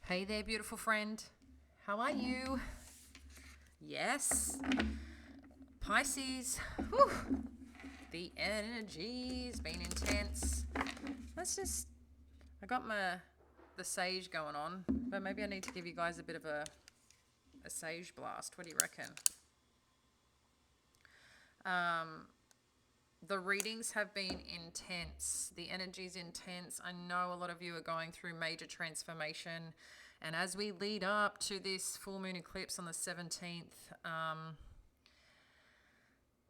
Hey there, beautiful friend. How are you? Yes. Pisces. Whew. The energy's been intense. I got the sage going on, but maybe I need to give you guys a bit of a sage blast. What do you reckon? The readings have been intense. The energy's intense. I know a lot of you are going through major transformation. And as we lead up to this full moon eclipse on the 17th, I'm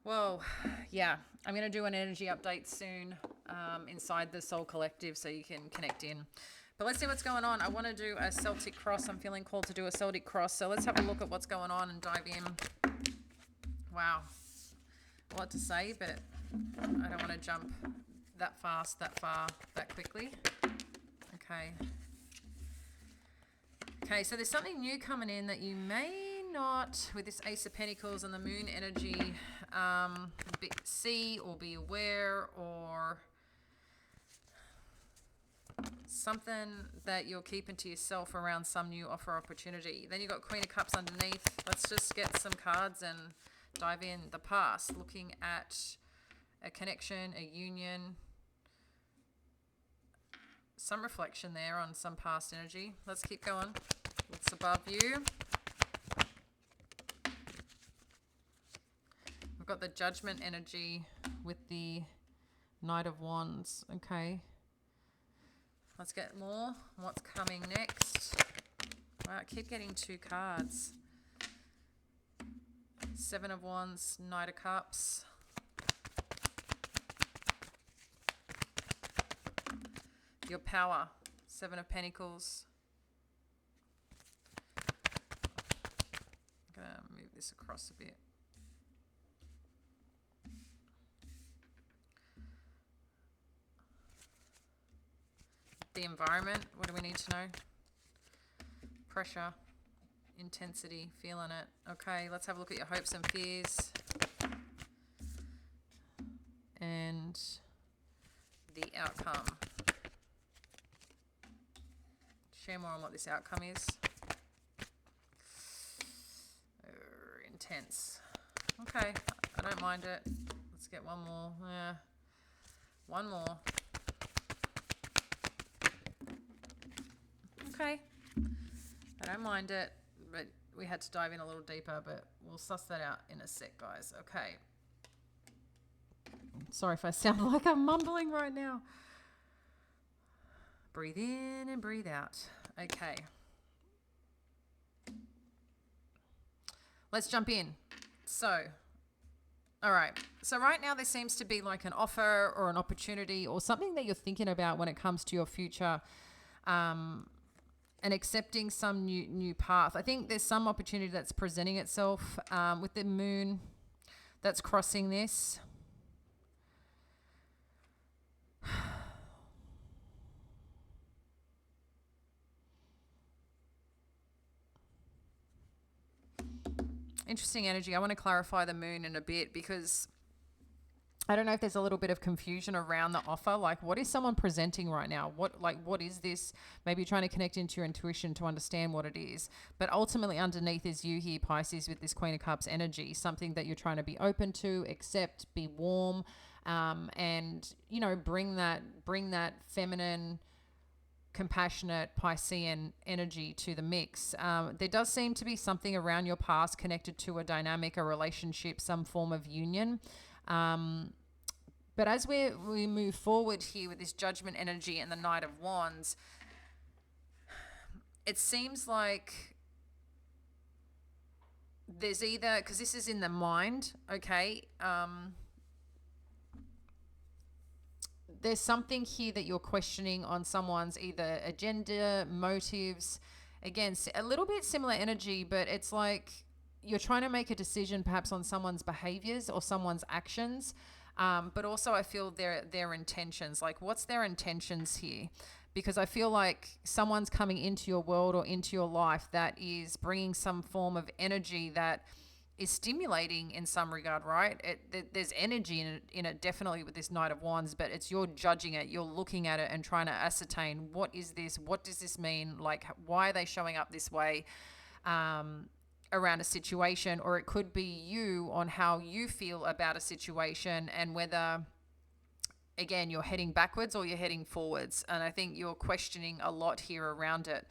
going to do an energy update soon inside the Soul Collective so you can connect in. But let's see what's going on. I want to do a Celtic cross. I'm feeling called to do a Celtic cross. So let's have a look at what's going on and dive in. Wow. A lot to say, but I don't want to jump that fast, that far, that quickly. Okay, so there's something new coming in that you may not, with this Ace of Pentacles and the Moon energy, see or be aware, or something that you're keeping to yourself around some new offer opportunity. Then you've got Queen of Cups underneath. Let's just get some cards and dive in. The past, looking at a connection, a union, some reflection there on some past energy. Let's keep going. What's above you? We've got the Judgment energy with the Knight of Wands. Okay. Let's get more. What's coming next? Wow, I keep getting two cards. Seven of Wands, Knight of Cups. Your power, Seven of Pentacles. I'm going to move this across a bit. The environment, what do we need to know? Pressure, intensity, feeling it. Okay, let's have a look at your hopes and fears. And the outcome. Share more on what this outcome is. Intense. Okay, I don't mind it. Let's get one more. Yeah, one more. Okay, I don't mind it, but we had to dive in a little deeper, but we'll suss that out in a sec, guys. Okay. Sorry if I sound like I'm mumbling right now. Breathe in and breathe out. Okay. Let's jump in. So, all right. So right now there seems to be like an offer or an opportunity or something that you're thinking about when it comes to your future, and accepting some new path. I think there's some opportunity that's presenting itself with the moon that's crossing this. Interesting energy. I want to clarify the moon in a bit because I don't know if there's a little bit of confusion around the offer. Like, what is someone presenting right now? What is this? Maybe you're trying to connect into your intuition to understand what it is. But ultimately underneath is you here, Pisces, with this Queen of Cups energy, something that you're trying to be open to, accept, be warm, and, you know, bring that feminine, compassionate Piscean energy to the mix. There does seem to be something around your past connected to a dynamic, a relationship, some form of union. But as we move forward here with this Judgment energy and the Knight of Wands, it seems like there's either, because this is in the mind, okay, there's something here that you're questioning on someone's either agenda, motives. Again, a little bit similar energy, but it's like you're trying to make a decision perhaps on someone's behaviors or someone's actions. But also I feel their intentions, like what's their intentions here? Because I feel like someone's coming into your world or into your life that is bringing some form of energy that is stimulating in some regard, right? There's energy in it definitely with this Knight of Wands, but it's you're judging it, you're looking at it and trying to ascertain, what is this? What does this mean? Like, why are they showing up this way around a situation? Or it could be you on how you feel about a situation and whether, again, you're heading backwards or you're heading forwards. And I think you're questioning a lot here around it.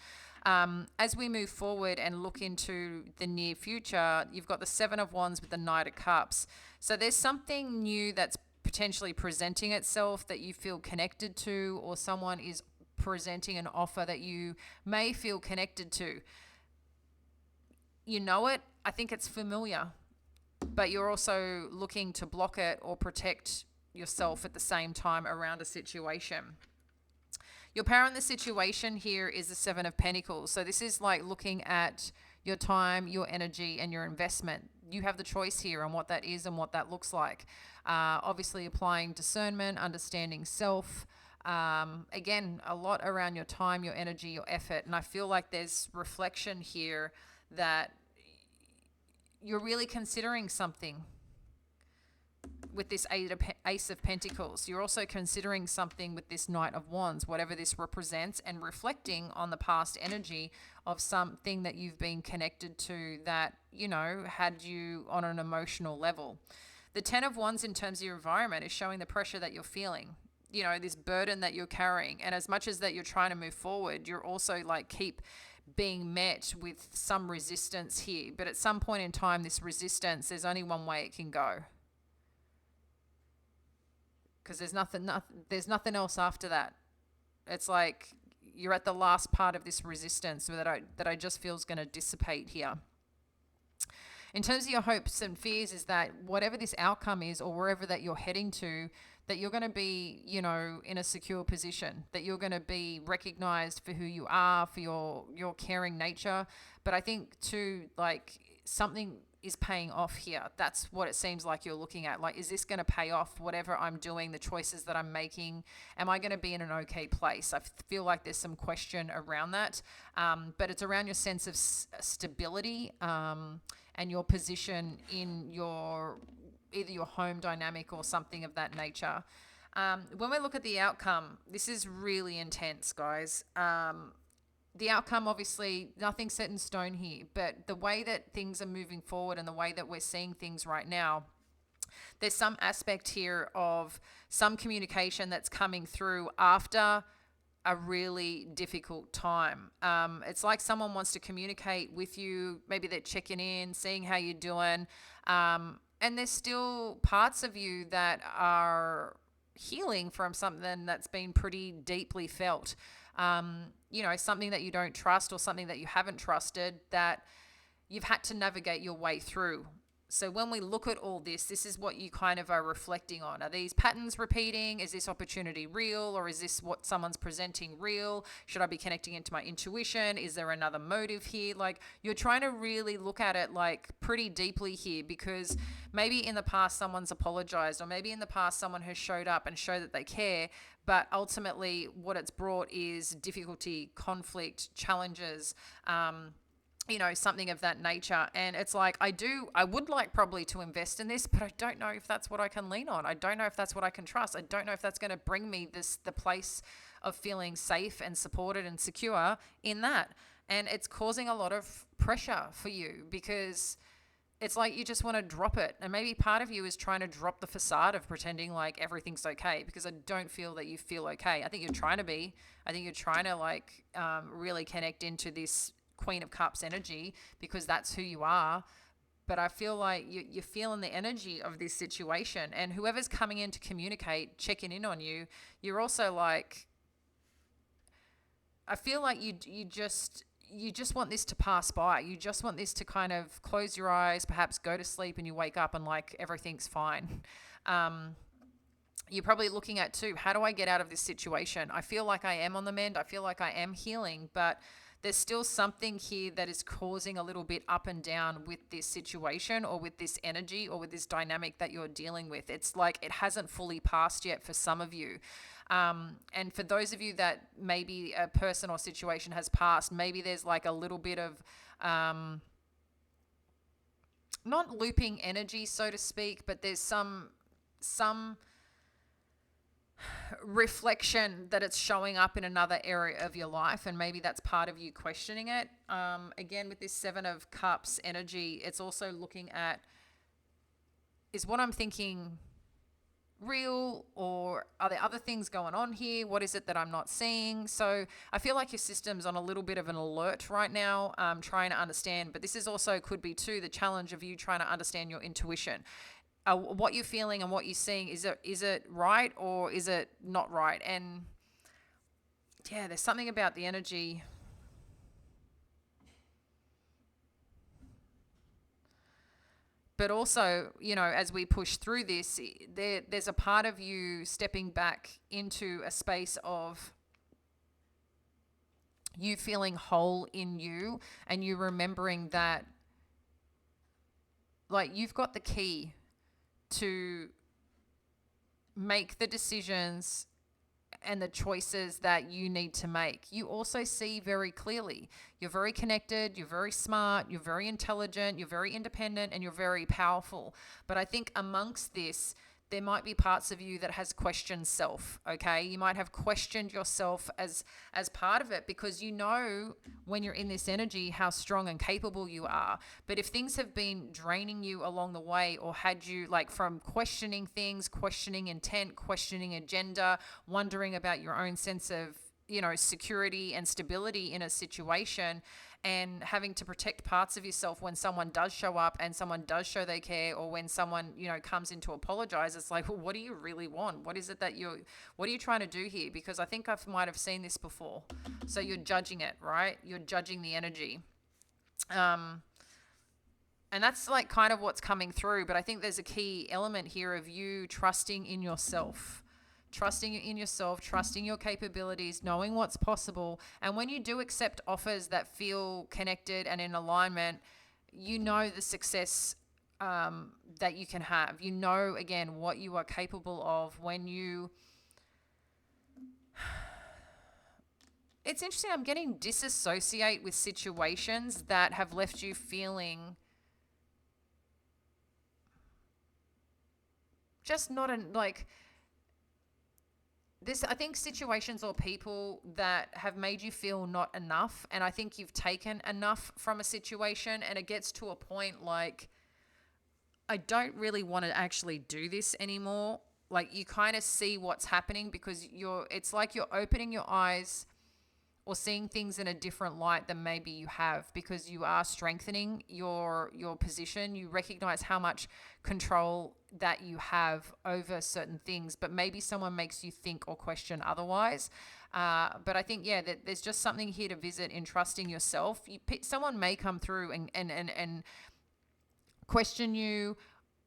As we move forward and look into the near future, you've got the Seven of Wands with the Knight of Cups. So there's something new that's potentially presenting itself that you feel connected to, or someone is presenting an offer that you may feel connected to. You know it. I think it's familiar, but you're also looking to block it or protect yourself at the same time around a situation. Your power in the situation here is the Seven of Pentacles. So this is like looking at your time, your energy, and your investment. You have the choice here on what that is and what that looks like. Obviously applying discernment, understanding self. Again, a lot around your time, your energy, your effort. And I feel like there's reflection here that you're really considering something with this Ace of Pentacles. You're also considering something with this Knight of Wands, whatever this represents, and reflecting on the past energy of something that you've been connected to that, you know, had you on an emotional level. The Ten of Wands in terms of your environment is showing the pressure that you're feeling, you know, this burden that you're carrying. And as much as that you're trying to move forward, you're also like keep being met with some resistance here. But at some point in time, this resistance, there's only one way it can go. Because there's nothing else after that. It's like you're at the last part of this resistance that I just feel is going to dissipate here. In terms of your hopes and fears, is that whatever this outcome is, or wherever that you're heading to, that you're going to be, you know, in a secure position, that you're going to be recognized for who you are, for your caring nature. But I think too, like, something is paying off here. That's what it seems like you're looking at. Like, is this going to pay off? Whatever I'm doing, the choices that I'm making, am I going to be in an okay place? I feel like there's some question around that. But it's around your sense of stability and your position in either your home dynamic or something of that nature. When we look at the outcome, this is really intense, guys. The outcome, obviously, nothing's set in stone here, but the way that things are moving forward and the way that we're seeing things right now, there's some aspect here of some communication that's coming through after a really difficult time. It's like someone wants to communicate with you. Maybe they're checking in, seeing how you're doing. And there's still parts of you that are healing from something that's been pretty deeply felt. You know, something that you don't trust or something that you haven't trusted that you've had to navigate your way through. So when we look at all this is what you kind of are reflecting on. Are these patterns repeating? Is this opportunity real? Or is this what someone's presenting real? Should I be connecting into my intuition? Is there another motive here? Like, you're trying to really look at it like pretty deeply here, because maybe in the past someone's apologized, or maybe in the past someone has showed up and showed that they care, but ultimately what it's brought is difficulty, conflict, challenges, you know, something of that nature. And it's like, I would like probably to invest in this, but I don't know if that's what I can lean on. I don't know if that's what I can trust. I don't know if that's going to bring me the place of feeling safe and supported and secure in that. And it's causing a lot of pressure for you, because it's like you just want to drop it. And maybe part of you is trying to drop the facade of pretending like everything's okay, because I don't feel that you feel okay. I think you're trying to be. I think you're trying to like really connect into this Queen of Cups energy, because that's who you are. But I feel like you're feeling the energy of this situation, and whoever's coming in to communicate, checking in on you, you're also like, I feel like you just want this to pass by. You just want this to kind of close your eyes, perhaps go to sleep, and you wake up and like everything's fine. You're probably looking at too, how do I get out of this situation? I feel like I am on the mend. I feel like I am healing, but there's still something here that is causing a little bit up and down with this situation, or with this energy, or with this dynamic that you're dealing with. It's like it hasn't fully passed yet for some of you. And for those of you that maybe a person or situation has passed, maybe there's like a little bit of not looping energy, so to speak, but there's some reflection that it's showing up in another area of your life, and maybe that's part of you questioning it. Again, with this Seven of Cups energy, it's also looking at, is what I'm thinking real, or are there other things going on here? What is it that I'm not seeing? So I feel like your system's on a little bit of an alert right now, trying to understand, but this is also could be too the challenge of you trying to understand your intuition. What you're feeling and what you're seeing, is it right or is it not right? And yeah, there's something about the energy. But also, as we push through this, there's a part of you stepping back into a space of you feeling whole in you, and you remembering that, like, you've got the key to make the decisions and the choices that you need to make. You also see very clearly. You're very connected, you're very smart, you're very intelligent, you're very independent, and you're very powerful. But I think amongst this, there might be parts of you that has questioned self, okay? You might have questioned yourself as part of it, because when you're in this energy how strong and capable you are. But if things have been draining you along the way, or had you, like, from questioning things, questioning intent, questioning agenda, wondering about your own sense of, security and stability in a situation, and having to protect parts of yourself when someone does show up and someone does show they care, or when someone, comes in to apologize, it's like, well, what do you really want? What is it that what are you trying to do here? Because I think I might have seen this before. So you're judging it, right? You're judging the energy. And that's like kind of what's coming through. But I think there's a key element here of you trusting in yourself. Trusting in yourself, trusting your capabilities, knowing what's possible. And when you do accept offers that feel connected and in alignment, the success that you can have. Again, what you are capable of when you... It's interesting, I'm getting disassociate with situations that have left you feeling just not this. I think situations or people that have made you feel not enough, and I think you've taken enough from a situation, and it gets to a point like, I don't really want to actually do this anymore. Like, you kind of see what's happening, because it's like you're opening your eyes or seeing things in a different light than maybe you have, because you are strengthening your position. You recognize how much control that you have over certain things, but maybe someone makes you think or question otherwise. But I think, that there's just something here to visit in trusting yourself. Someone may come through and question you,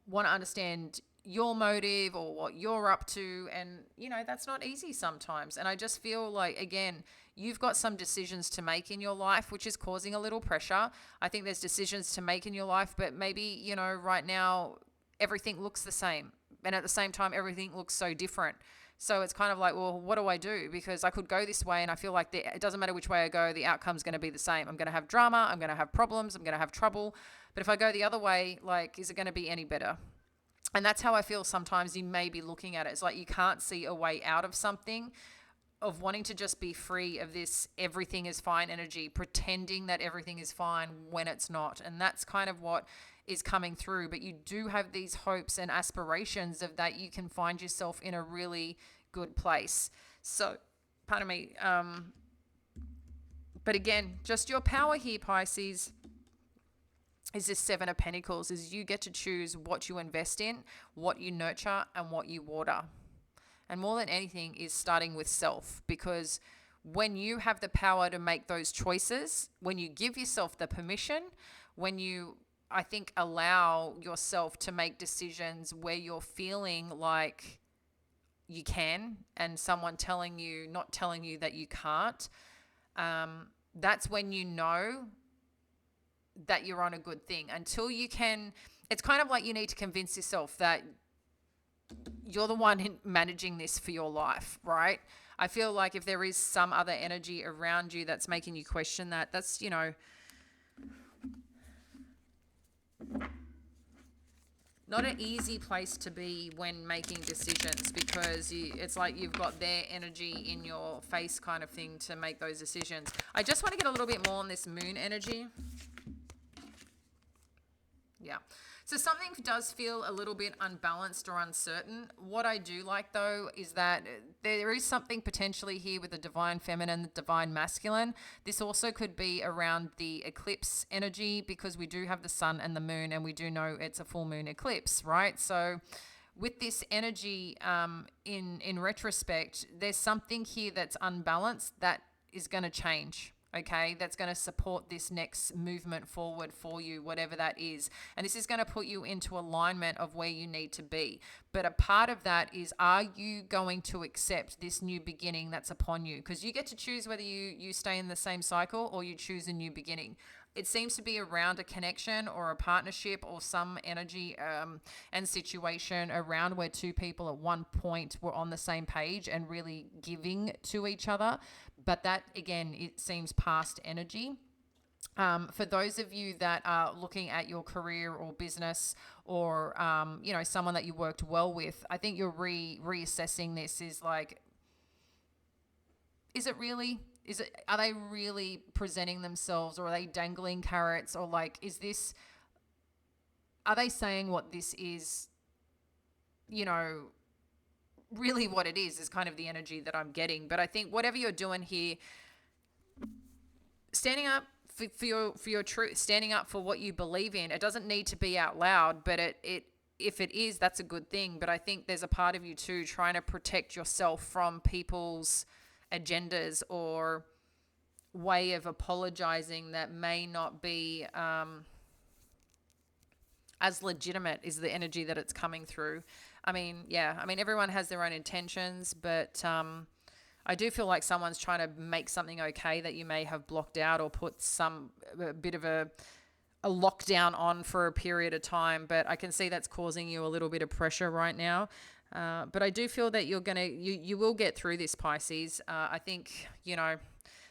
want to understand your motive or what you're up to, and that's not easy sometimes. And I just feel like, again, you've got some decisions to make in your life, which is causing a little pressure. I think there's decisions to make in your life, but maybe right now everything looks the same, and at the same time everything looks so different. So it's kind of like, well, what do I do? Because I could go this way, and I feel like it doesn't matter which way I go, the outcome's going to be the same. I'm going to have drama, I'm going to have problems, I'm going to have trouble. But if I go the other way, like, is it going to be any better? And that's how I feel sometimes you may be looking at it. It's like you can't see a way out of something, of wanting to just be free of this everything is fine energy, pretending that everything is fine when it's not. And that's kind of what is coming through. But you do have these hopes and aspirations of that you can find yourself in a really good place. So, pardon me. But again, just your power here, Pisces, is this Seven of Pentacles, is you get to choose what you invest in, what you nurture, and what you water. And more than anything is starting with self, because when you have the power to make those choices, when you give yourself the permission, when you, I think, allow yourself to make decisions where you're feeling like you can, and someone not telling you that you can't, that's when that you're on a good thing. Until you can, it's kind of like you need to convince yourself that you're the one managing this for your life, right? I feel like if there is some other energy around you that's making you question that, that's, not an easy place to be when making decisions, because it's like you've got their energy in your face kind of thing to make those decisions. I just want to get a little bit more on this moon energy. Yeah. So something does feel a little bit unbalanced or uncertain. What I do like, though, is that there is something potentially here with the divine feminine, the divine masculine. This also could be around the eclipse energy, because we do have the sun and the moon, and we do know it's a full moon eclipse, right? So with this energy, in retrospect, there's something here that's unbalanced that is going to change. Okay, that's going to support this next movement forward for you, whatever that is. And this is going to put you into alignment of where you need to be. But a part of that is, are you going to accept this new beginning that's upon you? Because you get to choose whether you stay in the same cycle or you choose a new beginning. It seems to be around a connection or a partnership or some energy and situation around where two people at one point were on the same page and really giving to each other. But that, again, it seems past energy. For those of you that are looking at your career or business, or someone that you worked well with, I think you're reassessing this. Is like, are they really presenting themselves, or are they dangling carrots, or like, are they saying what this is, really what it is kind of the energy that I'm getting. But I think whatever you're doing here, standing up for your truth, standing up for what you believe in, it doesn't need to be out loud, but if it is, that's a good thing. But I think there's a part of you too trying to protect yourself from people's agendas or way of apologizing that may not be as legitimate is the energy that it's coming through. I mean, everyone has their own intentions, but I do feel like someone's trying to make something okay that you may have blocked out or put a bit of a lockdown on for a period of time. But I can see that's causing you a little bit of pressure right now. But I do feel that you will get through this, Pisces. I think,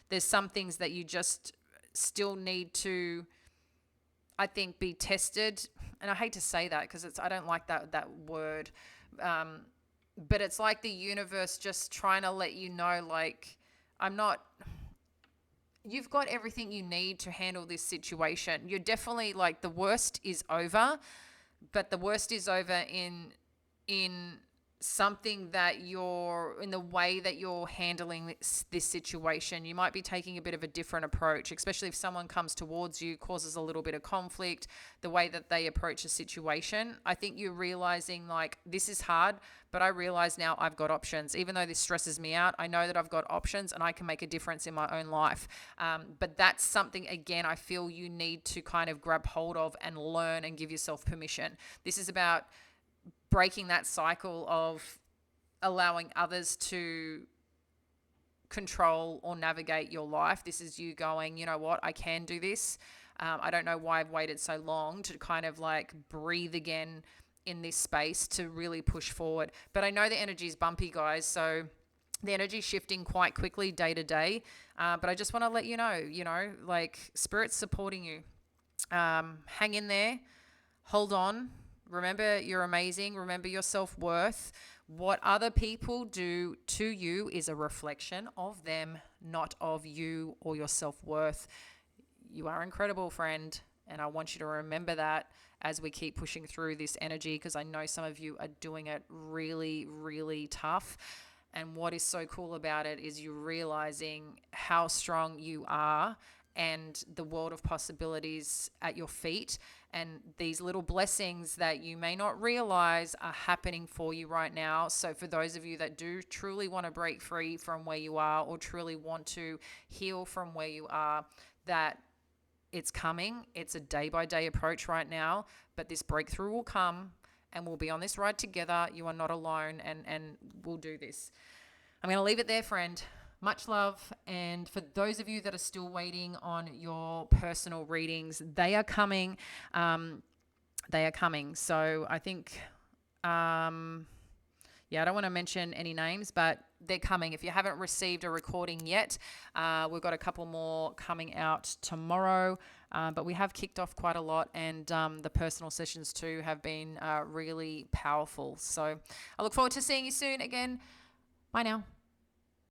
there's some things that you just still need to, I think, be tested. And I hate to say that because I don't like that word. But it's like the universe just trying to let you know, like, you've got everything you need to handle this situation. You're definitely, like, the worst is over, but the worst is over in something that in the way that you're handling this situation. You might be taking a bit of a different approach, especially if someone comes towards you, causes a little bit of conflict, the way that they approach a situation. I think you're realizing, like, this is hard, but I realize now I've got options. Even though this stresses me out, I know that I've got options and I can make a difference in my own life. But that's something, again, I feel you need to kind of grab hold of and learn and give yourself permission. This is about breaking that cycle of allowing others to control or navigate your life. This is you going, you know what, I can do this. I don't know why I've waited so long to kind of like breathe again in this space to really push forward. But I know the energy is bumpy, guys. So the energy is shifting quite quickly day to day. But I just want to let you know, like, Spirit's supporting you. Hang in there, hold on. Remember, you're amazing. Remember your self-worth. What other people do to you is a reflection of them, not of you or your self-worth. You are incredible, friend. And I want you to remember that as we keep pushing through this energy, because I know some of you are doing it really, really tough. And what is so cool about it is you realizing how strong you are and the world of possibilities at your feet, and these little blessings that you may not realize are happening for you right now. So for those of you that do truly want to break free from where you are, or truly want to heal from where you are, that it's coming. It's a day-by-day approach right now, but this breakthrough will come and we'll be on this ride together. You are not alone, and we'll do this. I'm going to leave it there, friend. Much love. And for those of you that are still waiting on your personal readings, they are coming. So I think, I don't want to mention any names, but they're coming. If you haven't received a recording yet, we've got a couple more coming out tomorrow. But we have kicked off quite a lot, and the personal sessions too have been really powerful. So I look forward to seeing you soon again. Bye now.